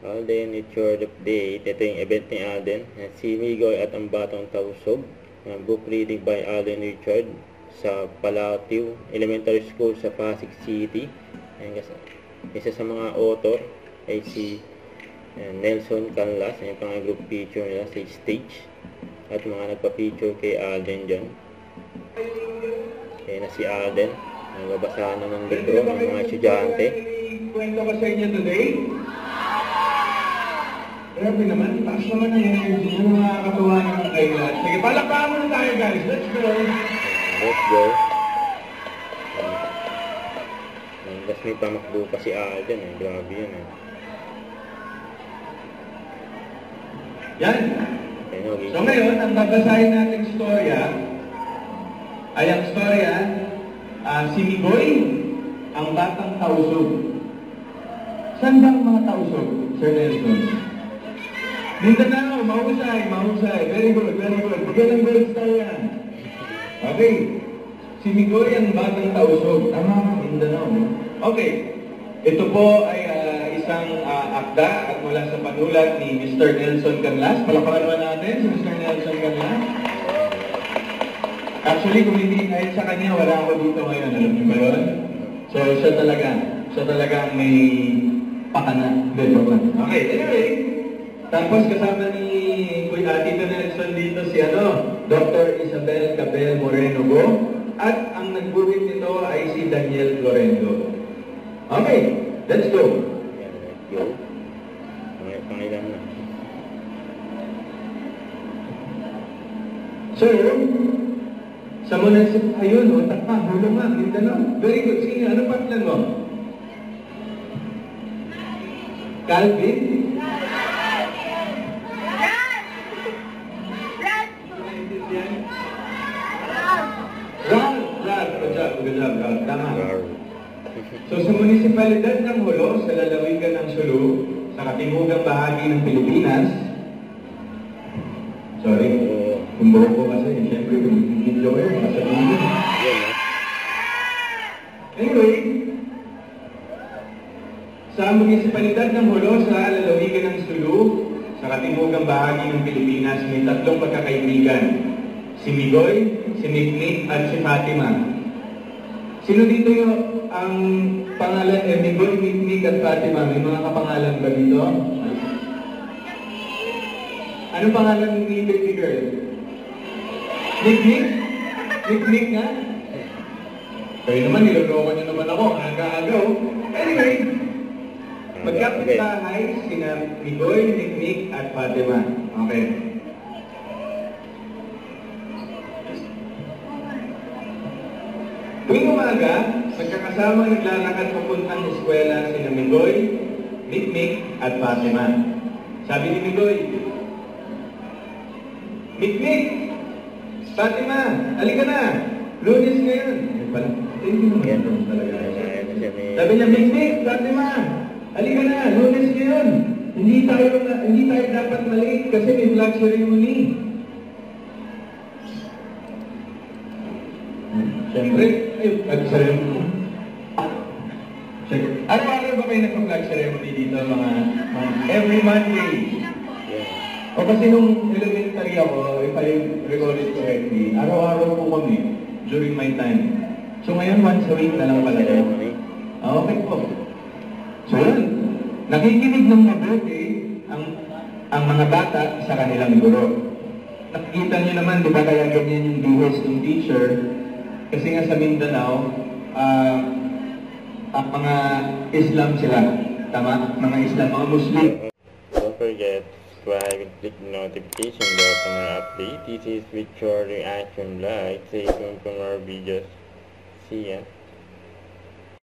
Alden, it's your update. Ito yung event ni Alden. Si Migoy at ang Batang Tausog. Book reading by Alden Richard sa Palatiu Elementary School sa Pasig City. Isa sa mga author ay si Nelson Canlas. Yung pang group picture nila sa stage. At mga nagpa-picture kay Alden dyan. Kaya na si Alden. Nagbabasahan na ng libro ng mga estudyante. Kwento ko sa inyo today. Grabe naman, taas naman ang energy nyo, nakakatuwa naman kayo lahat. Sige, palakpakan muna tayo guys, let's go! Let's go. Tapos may pamakbo pa si Alden grabe yun Yan! So ngayon, ang babasahin natin storya ay ang storya si Migoy, ang Batang Tausog. Saan ba ang mga tausog, Sir Nelson? Mindanao, mahusay. Very good. Magalang words tayo yan. Okay. Si Migoy ang Batang Tausog. Tama, Mindanao. Okay. Ito po ay isang akda at mula sa panulat ni Mr. Nelson Canlas. Palakpakan naman natin si Mr. Nelson Canlas. Actually, kung hindi kahit sa kanya, wala ako dito ngayon. Alam niyo ba yun? So, siya talaga may pakana. Okay, anyway. Tapos kasama ni Kuya Tito Nelson dito si Dr. Isabel Cabel Moreno Go at ang nagbuwit nito ay si Daniel Florendo. Okay, let's go. Pangilan na. So, sa munisip, ayun, takpa, hulong nga, Mindanao. Very good. Sige, ano pangalan mo? Calvin? Good job. Tama. So sa munisipalidad ng Jolo, sa lalawigan ng Sulu, sa katimugang bahagi ng Pilipinas, sorry, kumbawa ko kasi, siyempre, video ko yun, masabihin. Anyway, sa munisipalidad ng Jolo, sa lalawigan ng Sulu, sa katimugang bahagi ng Pilipinas, may tatlong pagkakaibigan. Si Migoy, si Mikmik, at si Fatima. Sino dito yung ang pangalan Migoy, Mikmik, at Fatima? May mga kapangalan ba dito? Ano pangalan ni baby girl? Mikmik? Mikmik nga? Kayo naman, niloloko nyo naman ako. Aga-agaw. Anyway, magkapit-bahay sina Migoy, Mikmik, at Fatima. Okay. Tuwing umaga, magkakasama naglalakad papuntang eskwela sina Migoy, Mikmik, at Fatima. Sabi ni Migoy, Mikmik, Fatima, halika na, Lunes ngayon. Thank you naman talaga. Sabi niya, Mikmik, Fatima, halika na, Lunes ngayon. Hindi tayo dapat maliit kasi may flag ceremony. Siyempre, flag ceremony. Araw-araw ba kayo nagpa-flag ceremony dito mga every Monday? O kasi nung elementary ako, if I recall it correctly, araw-araw po kami during my time. So ngayon, once a week na lang pala kayo. Okay po. So yun, nakikinig ng mabuti ang mga bata sa kanilang guro. Nakikita nyo naman, di ba kaya ganyan yung buhos ng teacher? Kasi nga sa Mindanao, ang mga Islam sila. Tama? Mga Islam, mga Muslim. Don't forget, subscribe and click the notification bell for more updates. This is Victor Reaction Live. Stay tuned for more videos. See ya.